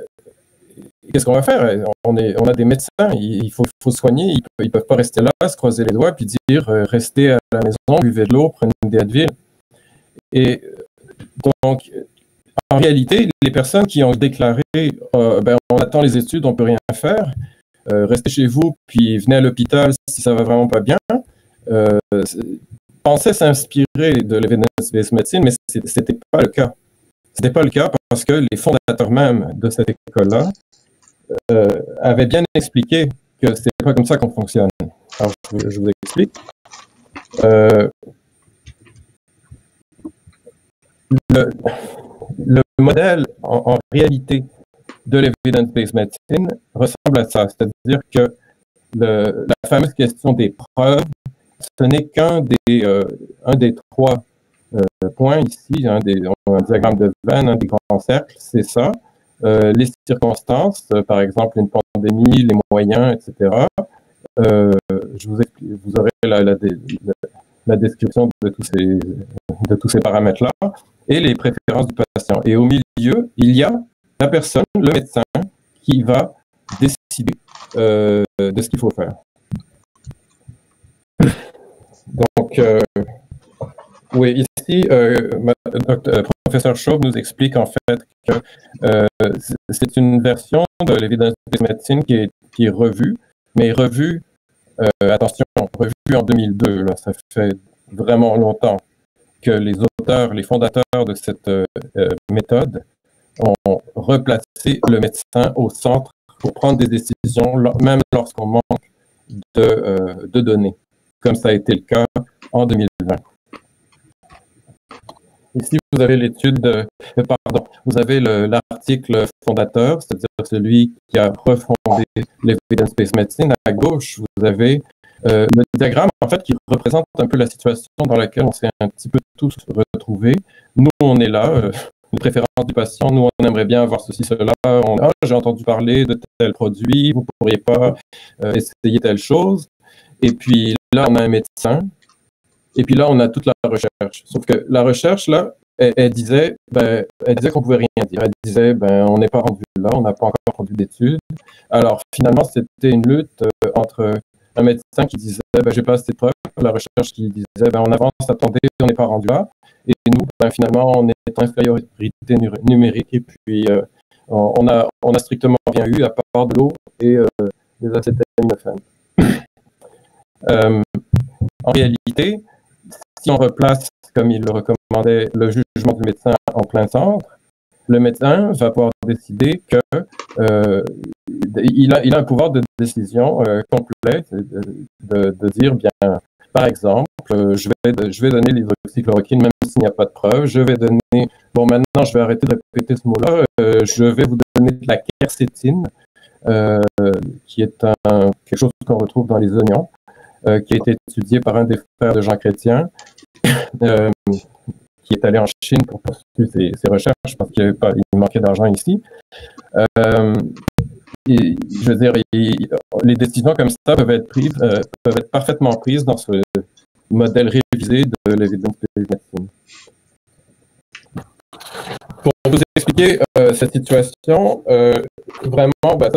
qu'est-ce qu'on va faire? On a des médecins, il faut soigner, ils ne peuvent pas rester là, se croiser les doigts, puis dire restez à la maison, buvez de l'eau, prenez des Advil. Et donc, en réalité, les personnes qui ont déclaré on attend les études, on ne peut rien faire, restez chez vous, puis venez à l'hôpital si ça ne va vraiment pas bien, pensaient s'inspirer de l'evidence-based medicine, mais ce n'était pas le cas. Ce n'était pas le cas parce que les fondateurs même de cette école-là avaient bien expliqué que ce n'est pas comme ça qu'on fonctionne. Alors, je vous explique. Le modèle, en réalité, de l'evidence-based medicine ressemble à ça, c'est-à-dire que la fameuse question des preuves, ce n'est qu'un des trois points ici, un diagramme de Venn, un des grands cercles, c'est ça. Les circonstances, par exemple une pandémie, les moyens, etc. Vous aurez la description de tous ces paramètres-là et les préférences du patient. Et au milieu, il y a la personne, le médecin, qui va décider de ce qu'il faut faire. Donc, oui, ici, professeur Chauve nous explique en fait que c'est une version de l'evidence-based medicine qui est revue, mais revue, attention, revue en 2002. Là, ça fait vraiment longtemps que les auteurs, les fondateurs de cette méthode ont replacé le médecin au centre pour prendre des décisions, même lorsqu'on manque de données, comme ça a été le cas en 2020. Ici, vous avez l'étude, vous avez l'article fondateur, c'est-à-dire celui qui a refondé l'evidence-based medicine. À gauche, vous avez le diagramme, en fait, qui représente un peu la situation dans laquelle on s'est un petit peu tous retrouvés. Nous, on est là, les préférences du patient, nous, on aimerait bien avoir ceci, cela. J'ai entendu parler de tel produit, vous ne pourriez pas essayer telle chose. Et puis là, on a un médecin. Et puis là, on a toute la recherche. Sauf que la recherche, là, elle disait qu'on pouvait rien dire. Elle disait, on n'est pas rendu là, on n'a pas encore produit d'études. Alors, finalement, c'était une lutte entre un médecin qui disait, j'ai pas assez de preuves, la recherche qui disait, on avance, attendez, on n'est pas rendu là. Et nous, finalement, on est en infériorité numérique. Et puis, on a strictement rien eu, à part de l'eau et des acétaminophènes. En réalité, si on replace, comme il le recommandait, le jugement du médecin en plein centre, le médecin va pouvoir décider que il a un pouvoir de décision complet, de dire, bien, par exemple, je vais donner l'hydroxychloroquine même s'il n'y a pas de preuve, je vais donner, maintenant je vais arrêter de répéter ce mot-là, je vais vous donner de la quercétine, qui est quelque chose qu'on retrouve dans les oignons, qui a été étudié par un des frères de Jean Chrétien, qui est allé en Chine pour poursuivre ses recherches parce qu'il manquait d'argent ici. Je veux dire, les décisions comme ça peuvent être parfaitement prises dans ce modèle révisé de l'evidence-based medicine. Pour vous expliquer cette situation, vraiment, ça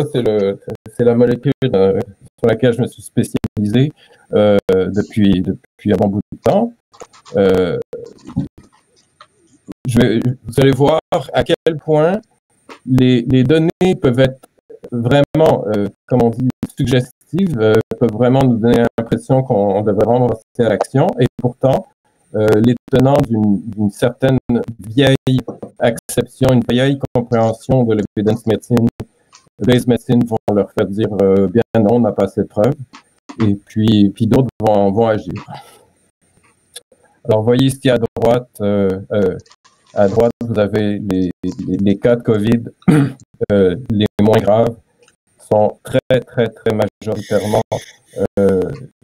c'est la molécule sur laquelle je me suis spécialisé depuis un bon bout de temps. Vous allez voir à quel point les données peuvent être vraiment, comme on dit, suggestives, peuvent vraiment nous donner l'impression qu'on devrait vraiment passer à l'action, et pourtant, les tenants d'une certaine vieille acception, une vieille compréhension de l'evidence-based medicine vont leur faire dire bien non, on n'a pas assez de preuves, et puis d'autres vont agir. Alors, vous voyez ici à droite, vous avez les cas de COVID les moins graves sont très, très, très majoritairement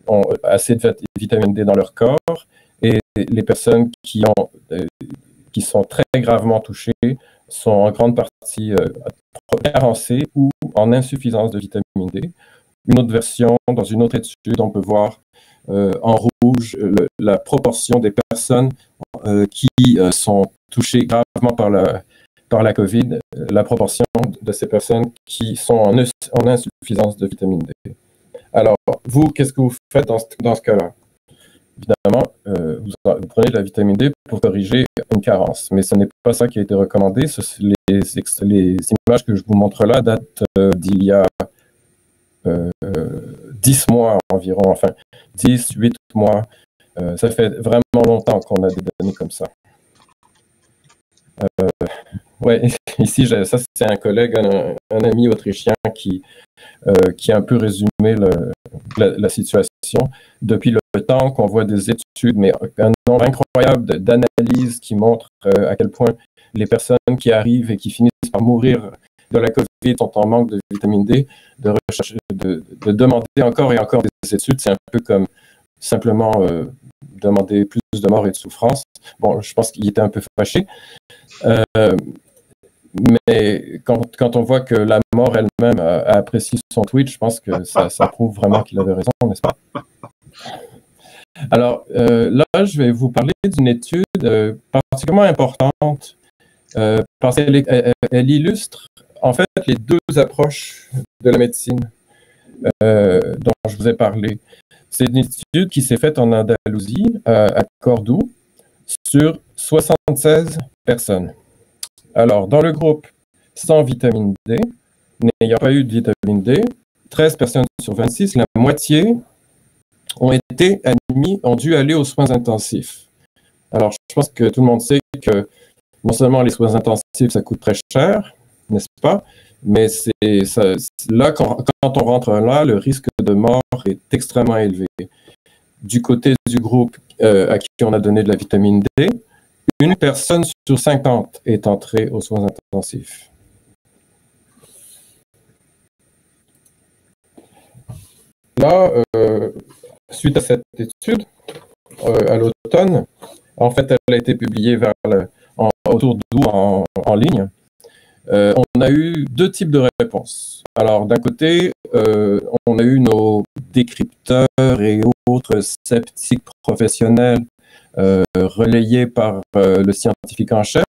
ont assez de vitamine D dans leur corps, et les personnes qui sont très gravement touchées sont en grande partie carencées ou en insuffisance de vitamine D. Une autre version, dans une autre étude, on peut voir en rouge la proportion des personnes qui sont touchées gravement par la COVID, la proportion de ces personnes qui sont en insuffisance de vitamine D. Alors, vous, qu'est-ce que vous faites dans ce cas-là? Évidemment, vous prenez de la vitamine D pour corriger une carence, mais ce n'est pas ça qui a été recommandé. Les images que je vous montre là datent d'il y a 10 mois environ, enfin 10, 8 mois. Ça fait vraiment longtemps qu'on a des données comme ça. Ouais, ici, ça c'est un collègue, un ami autrichien qui a un peu résumé la situation depuis le temps qu'on voit des études, mais un nombre incroyable d'analyses qui montrent à quel point les personnes qui arrivent et qui finissent par mourir de la COVID sont en manque de vitamine D, de rechercher, de demander encore et encore des études. C'est un peu comme simplement demander plus de morts et de souffrance. Bon, je pense qu'il était un peu fâché. Mais quand on voit que la mort elle-même a apprécié son tweet, je pense que ça prouve vraiment qu'il avait raison, n'est-ce pas? Alors là, je vais vous parler d'une étude particulièrement importante parce qu'elle illustre en fait les deux approches de la médecine dont je vous ai parlé. C'est une étude qui s'est faite en Andalousie, à Cordoue, sur 76 personnes. Alors, dans le groupe sans vitamine D, n'ayant pas eu de vitamine D, 13 personnes sur 26, la moitié ont dû aller aux soins intensifs. Alors, je pense que tout le monde sait que non seulement les soins intensifs, ça coûte très cher, n'est-ce pas? Mais là, quand on rentre là, le risque de mort est extrêmement élevé. Du côté du groupe à qui on a donné de la vitamine D, une personne sur 50 est entrée aux soins intensifs. Là, suite à cette étude, à l'automne, en fait, elle a été publiée autour d'août en ligne. On a eu deux types de réponses. Alors, d'un côté, on a eu nos décrypteurs et autres sceptiques professionnels relayés par le scientifique en chef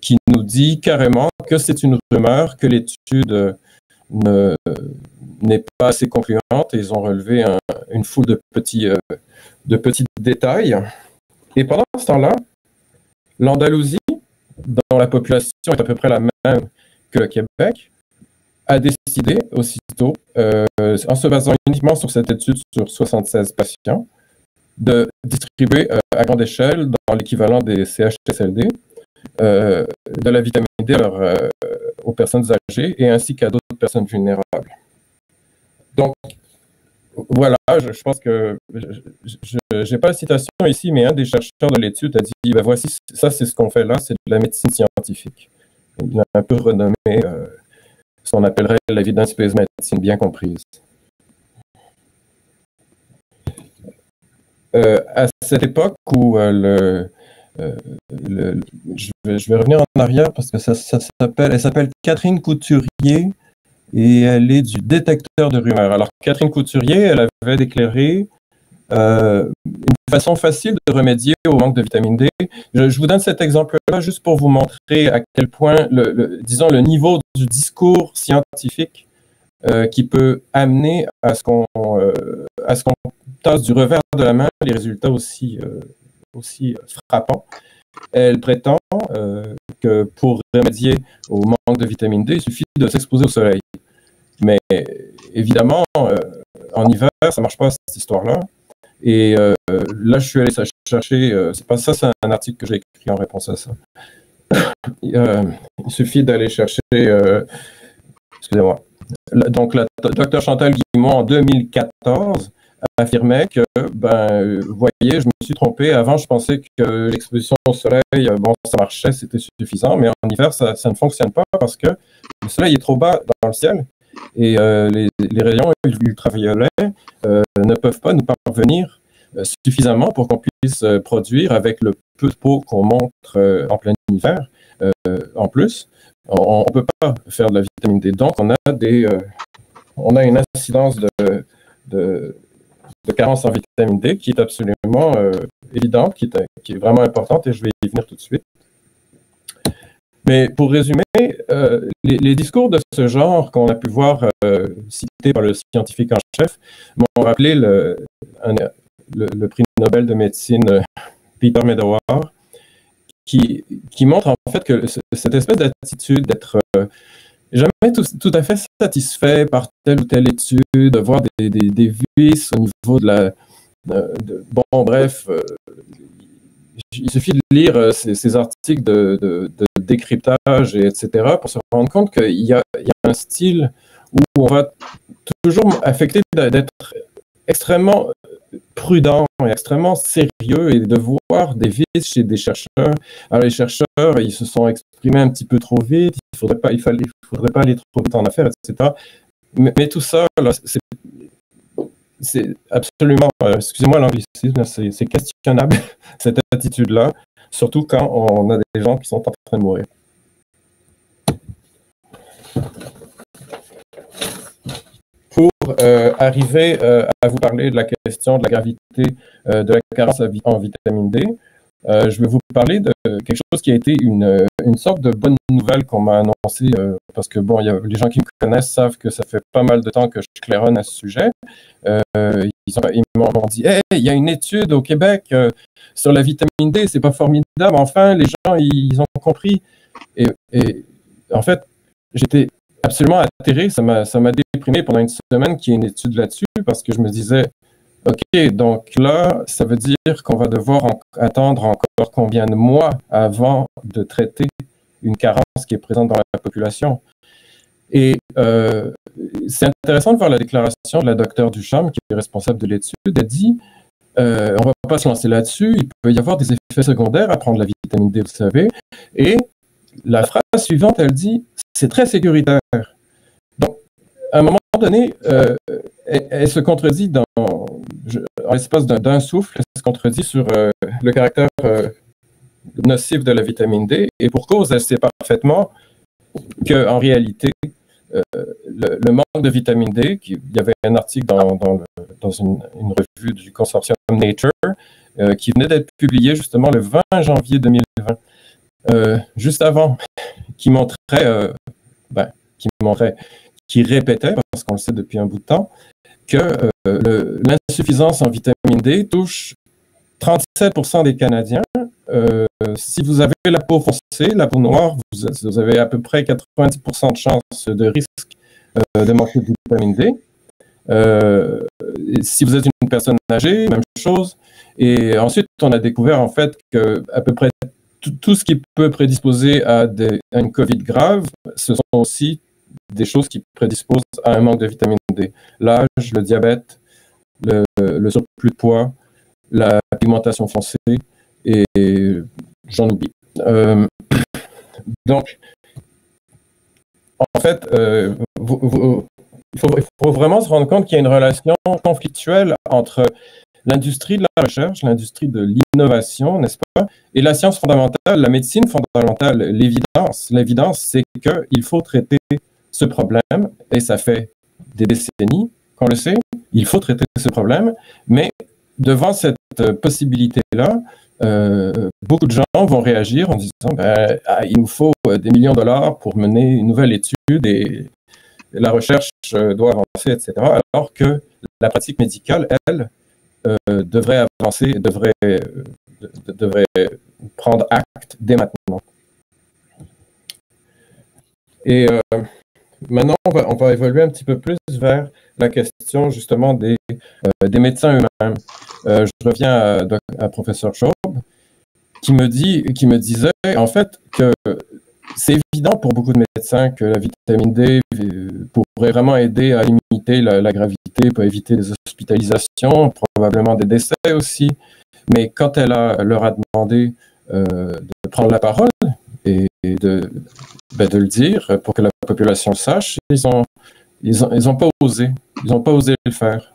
qui nous dit carrément que c'est une rumeur, que l'étude n'est pas assez concluante et ils ont relevé une foule de petits détails. Et pendant ce temps-là, l'Andalousie, dont la population est à peu près la même que le Québec, a décidé aussitôt, en se basant uniquement sur cette étude sur 76 patients, de distribuer à grande échelle, dans l'équivalent des CHSLD, de la vitamine D aux personnes âgées et ainsi qu'à d'autres personnes vulnérables. Donc, voilà, je pense que je n'ai pas la citation ici, mais un des chercheurs de l'étude a dit ben voici, ça c'est ce qu'on fait là, c'est de la médecine scientifique. Il a un peu renommé ce qu'on appellerait l'evidence-based medicine bien comprise. À cette époque où je vais revenir en arrière parce que elle s'appelle Catherine Couturier et elle est du détecteur de rumeurs. Alors, Catherine Couturier, elle avait déclaré une façon facile de remédier au manque de vitamine D. Je vous donne cet exemple-là juste pour vous montrer à quel point, disons, le niveau du discours scientifique qui peut amener à ce qu'on tasse du revers de la main les résultats aussi frappants. Elle prétend que pour remédier au manque de vitamine D, il suffit de s'exposer au soleil. Mais évidemment, en hiver, ça ne marche pas cette histoire-là. Et là, je suis allé chercher, c'est pas ça, c'est un article que j'ai écrit en réponse à ça. Il suffit d'aller chercher, excusez-moi. Donc, la Dr Chantal Guimont, en 2014, affirmait que, vous voyez, je me suis trompé. Avant, je pensais que l'exposition au soleil, bon, ça marchait, c'était suffisant, mais en hiver, ça ne fonctionne pas parce que le soleil est trop bas dans le ciel et les rayons ultraviolets ne peuvent pas nous parvenir suffisamment pour qu'on puisse produire avec le peu de peau qu'on montre en plein hiver. En plus, on ne peut pas faire de la vitamine D. Donc, on a une incidence de carence en vitamine D qui est absolument évidente, qui est vraiment importante, et je vais y venir tout de suite. Mais pour résumer, les discours de ce genre qu'on a pu voir cités par le scientifique en chef m'ont rappelé le prix Nobel de médecine Peter Medawar, qui montre en fait que cette espèce d'attitude d'être jamais tout à fait satisfait par telle ou telle étude, de voir des vices au niveau de la... bon, bref, il suffit de lire ces articles de décryptage, etc., pour se rendre compte qu'il y a un style où on va toujours affecter d'être extrêmement prudent et extrêmement sérieux et de voir des vices chez des chercheurs. Alors, les chercheurs, ils se sont exprimés un petit peu trop vite, il faudrait pas aller trop vite en affaires, etc. Mais tout ça, là, c'est absolument, excusez-moi l'anglicisme, c'est questionnable, cette attitude-là, surtout quand on a des gens qui sont en train de mourir. Pour arriver à vous parler de la question de la gravité de la carence en vitamine D, je vais vous parler de quelque chose qui a été une sorte de bonne nouvelle qu'on m'a annoncée, parce que bon, les gens qui me connaissent savent que ça fait pas mal de temps que je claironne à ce sujet. Ils m'ont dit « Hey, il y a une étude au Québec sur la vitamine D, c'est pas formidable, enfin, les gens, ils ont compris. » Et en fait, j'étais absolument atterré, ça m'a déprimé pendant une semaine qu'il y ait une étude là-dessus, parce que je me disais « OK, donc là, ça veut dire qu'on va devoir attendre encore combien de mois avant de traiter une carence qui est présente dans la population? » Et c'est intéressant de voir la déclaration de la docteure Ducharme, qui est responsable de l'étude. Elle dit on ne va pas se lancer là-dessus, il peut y avoir des effets secondaires à prendre la vitamine D, vous savez. Et la phrase suivante, elle dit c'est très sécuritaire. Donc, à un moment donné, elle se contredit en l'espace d'un souffle, elle se contredit sur le caractère nocif de la vitamine D. Et pour cause, elle sait parfaitement qu'en réalité, le manque de vitamine D, il y avait un article dans une revue du consortium Nature qui venait d'être publié justement le 20 janvier 2020, juste avant, qui répétait, parce qu'on le sait depuis un bout de temps, que l'insuffisance en vitamine D touche 37% des Canadiens. Si vous avez la peau foncée, la peau noire, vous avez à peu près 90% de chance de risque de manquer de vitamine D. Si vous êtes une personne âgée, même chose. Et ensuite, on a découvert en fait que à peu près tout ce qui peut prédisposer à une COVID grave, ce sont aussi des choses qui prédisposent à un manque de vitamine D. L'âge, le diabète, le surplus de poids, la pigmentation foncée, et j'en oublie. Donc, en fait, il faut vraiment se rendre compte qu'il y a une relation conflictuelle entre l'industrie de la recherche, l'industrie de l'innovation, n'est-ce pas, et la science fondamentale, la médecine fondamentale, l'évidence. L'évidence, c'est qu'il faut traiter ce problème, et ça fait des décennies qu'on le sait, il faut traiter ce problème, mais devant cette possibilité-là, beaucoup de gens vont réagir en disant il nous faut des millions de dollars pour mener une nouvelle étude et la recherche doit avancer, etc. Alors que la pratique médicale, elle, devrait avancer, devrait prendre acte dès maintenant. Et maintenant, on va évoluer un petit peu plus vers la question justement des médecins eux-mêmes. Je reviens à professeur Schaub, qui me disait en fait que c'est évident pour beaucoup de médecins que la vitamine D pourrait vraiment aider à limiter la gravité, pour éviter les hospitalisations, probablement des décès aussi. Mais quand elle leur a demandé de prendre la parole et de le dire pour que la population sache, ils ont pas osé. Ils n'ont pas osé le faire.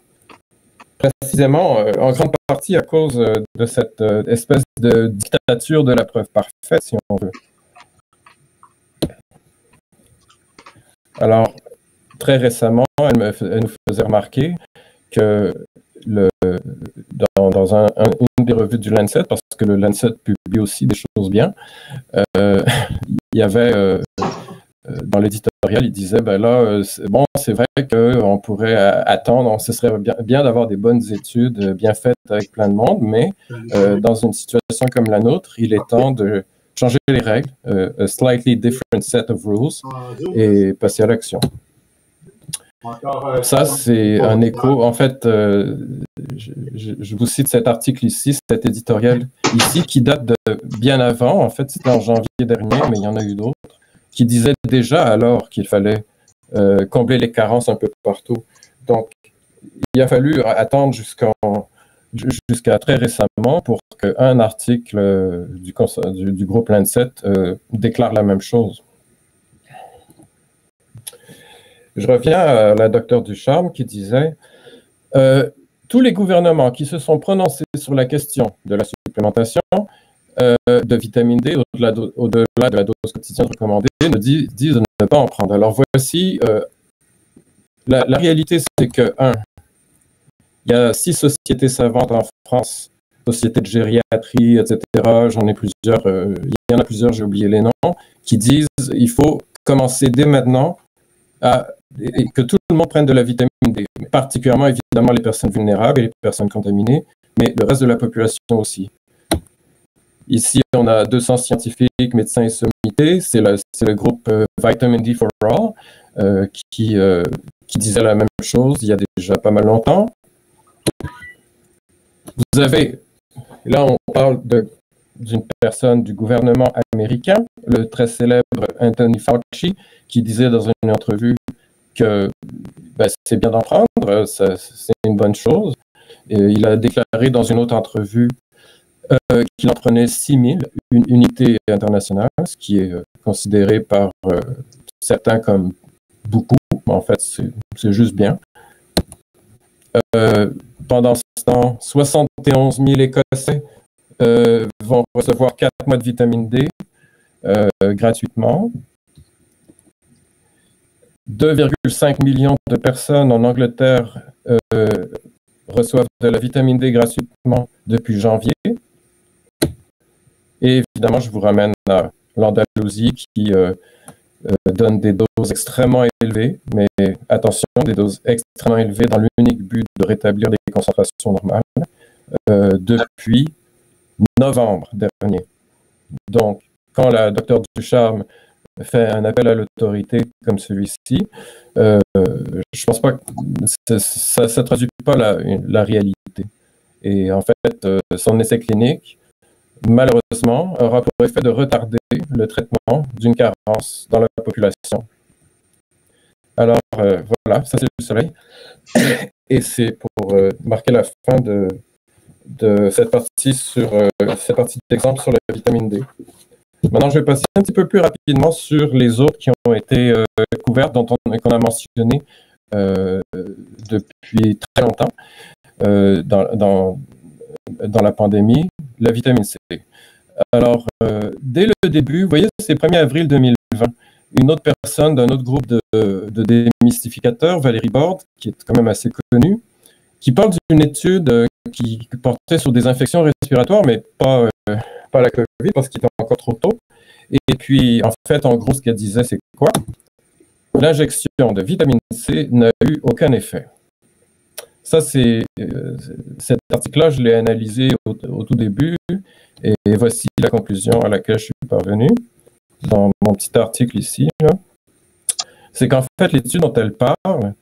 Précisément, en grande partie à cause de cette espèce de dictature de la preuve parfaite, si on veut. Alors, très récemment, elle nous faisait remarquer que dans une des revues du Lancet, parce que le Lancet publie aussi des choses bien, il y avait dans l'éditorial, il disait c'est vrai qu'on pourrait attendre, ce serait bien d'avoir des bonnes études bien faites avec plein de monde, mais dans une situation comme la nôtre, il est temps de changer les règles, a slightly different set of rules, et passer à l'action. Ça, c'est un écho. En fait, je vous cite cet article ici, cet éditorial ici, qui date de bien avant. En fait, c'était en janvier dernier, mais il y en a eu d'autres, qui disaient déjà alors qu'il fallait combler les carences un peu partout. Donc, il a fallu attendre jusqu'à très récemment pour qu'un article du groupe Lancet déclare la même chose. Je reviens à la docteure Ducharme qui disait tous les gouvernements qui se sont prononcés sur la question de la supplémentation de vitamine D au-delà de la dose quotidienne recommandée disent ne pas en prendre. Alors voici, la réalité, c'est que, il y a 6 sociétés savantes en France, sociétés de gériatrie, etc. J'en ai plusieurs, il y en a plusieurs, j'ai oublié les noms, qui disent il faut commencer dès maintenant et que tout le monde prenne de la vitamine D, particulièrement évidemment les personnes vulnérables et les personnes contaminées, mais le reste de la population aussi. Ici, on a 200 scientifiques, médecins et sommités. C'est le groupe Vitamin D for All qui disait la même chose il y a déjà pas mal longtemps. Vous avez, là on parle d'une personne du gouvernement américain, le très célèbre Anthony Fauci, qui disait dans une entrevue que c'est bien d'en prendre, c'est une bonne chose. Et il a déclaré dans une autre entrevue qu'il en prenait 6000 unités internationales, ce qui est considéré par certains comme beaucoup, mais en fait c'est juste bien. Pendant ce temps, 71 000 Écossais vont recevoir 4 mois de vitamine D gratuitement. 2,5 millions de personnes en Angleterre reçoivent de la vitamine D gratuitement depuis janvier. Et évidemment, je vous ramène à l'Andalousie qui donne des doses extrêmement élevées, mais attention, des doses extrêmement élevées dans l'unique but de rétablir les concentrations normales depuis novembre dernier. Donc, quand la docteure Ducharme fait un appel à l'autorité comme celui-ci, je pense pas que ça traduit pas la réalité. Et en fait, son essai clinique, malheureusement, aura pour effet de retarder le traitement d'une carence dans la population. Alors, voilà, ça c'est le soleil. Et c'est pour marquer la fin de cette partie d'exemple sur la vitamine D. Maintenant, je vais passer un petit peu plus rapidement sur les autres qui ont été couvertes, qu'on a mentionné depuis très longtemps dans la pandémie, la vitamine C. Alors, dès le début, vous voyez, c'est 1er avril 2020, une autre personne d'un autre groupe de démystificateurs, Valérie Borde, qui est quand même assez connue, qui parle d'une étude qui portait sur des infections respiratoires, mais pas la COVID, parce qu'il était encore trop tôt. Et puis, en fait, en gros, ce qu'elle disait, c'est quoi? L'injection de vitamine C n'a eu aucun effet. Ça, cet article-là, je l'ai analysé au tout début, et voici la conclusion à laquelle je suis parvenu dans mon petit article ici. C'est qu'en fait, l'étude dont elle parle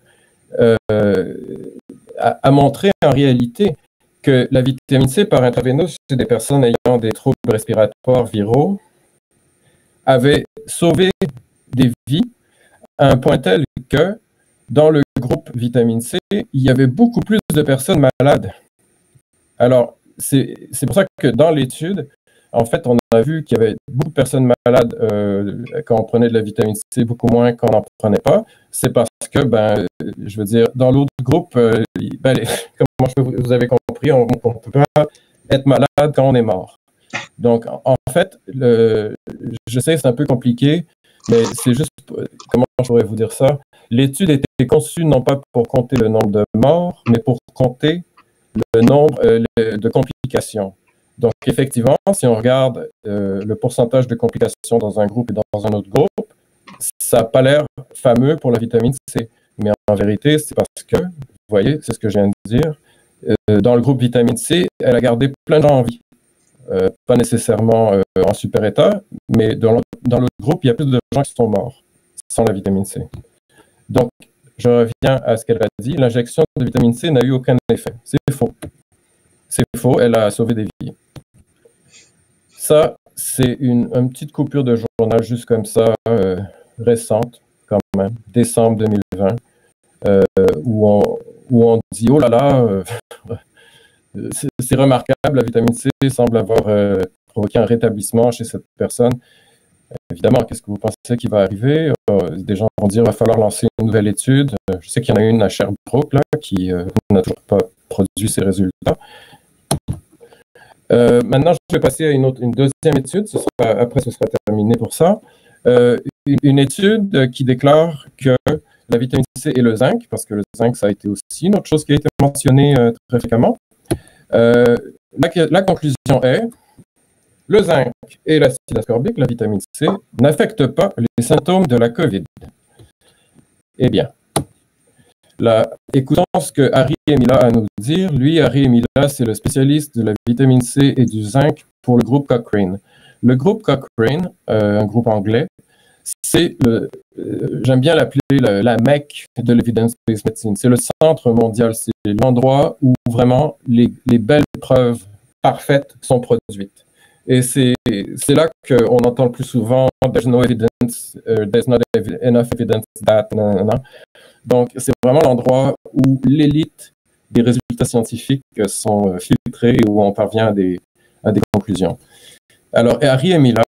a montré en réalité que la vitamine C par intraveineuse chez des personnes ayant des troubles respiratoires viraux avait sauvé des vies à un point tel que dans le groupe vitamine C, il y avait beaucoup plus de personnes malades. Alors, c'est pour ça que dans l'étude, en fait, on a vu qu'il y avait beaucoup de personnes malades quand on prenait de la vitamine C, beaucoup moins quand on n'en prenait pas. C'est parce que, je veux dire, dans l'autre groupe, comme vous avez compris, on ne peut pas être malade quand on est mort. Donc, en fait, je sais, c'est un peu compliqué, mais c'est juste, comment je pourrais vous dire ça? L'étude était conçue non pas pour compter le nombre de morts, mais pour compter le nombre de complications. Donc, effectivement, si on regarde le pourcentage de complications dans un groupe et dans un autre groupe, ça n'a pas l'air fameux pour la vitamine C. Mais en vérité, c'est parce que, vous voyez, c'est ce que je viens de dire, dans le groupe vitamine C, elle a gardé plein de gens en vie. Pas nécessairement en super état, mais dans l'autre groupe, il y a plus de gens qui sont morts sans la vitamine C. Donc, je reviens à ce qu'elle a dit. L'injection de vitamine C n'a eu aucun effet. C'est faux. C'est faux, elle a sauvé des vies. Ça, c'est une petite coupure de journal juste comme ça, récente quand même, décembre 2020, où on dit, oh là là, c'est remarquable, la vitamine C semble avoir provoqué un rétablissement chez cette personne. Évidemment, qu'est-ce que vous pensez qui va arriver? Des gens vont dire qu'il va falloir lancer une nouvelle étude. Je sais qu'il y en a une à Sherbrooke là, qui n'a toujours pas produit ses résultats. Maintenant, je vais passer à une deuxième étude. Après, ce sera terminé pour ça. Une étude qui déclare que la vitamine C et le zinc, parce que le zinc, ça a été aussi une autre chose qui a été mentionnée très fréquemment. La conclusion est le zinc et l'acide ascorbique, la vitamine C, n'affectent pas les symptômes de la COVID. Eh bien, là, écoutons ce que Harry Emila a à nous dire. Lui, Harry Emila, c'est le spécialiste de la vitamine C et du zinc pour le groupe Cochrane. Le groupe Cochrane, un groupe anglais, c'est j'aime bien l'appeler la Mecque de l'evidence-based medicine. C'est le centre mondial, c'est l'endroit où vraiment les belles preuves parfaites sont produites. Et c'est là qu'on entend le plus souvent « there's no evidence, there's not enough evidence that… » Donc, c'est vraiment l'endroit où l'élite des résultats scientifiques sont filtrés et où on parvient à des conclusions. Alors, Harry Emila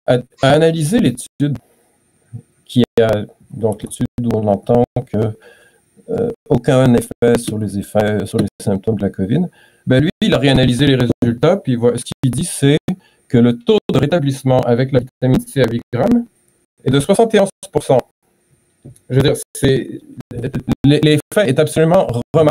a analysé l'étude donc l'étude où on entend que aucun effet sur les symptômes de la COVID. Ben lui, il a réanalysé les résultats, puis ce qu'il dit, c'est que le taux de rétablissement avec la vitamine C à 8 grammes est de 71%. Je veux dire, l'effet est absolument remarquable.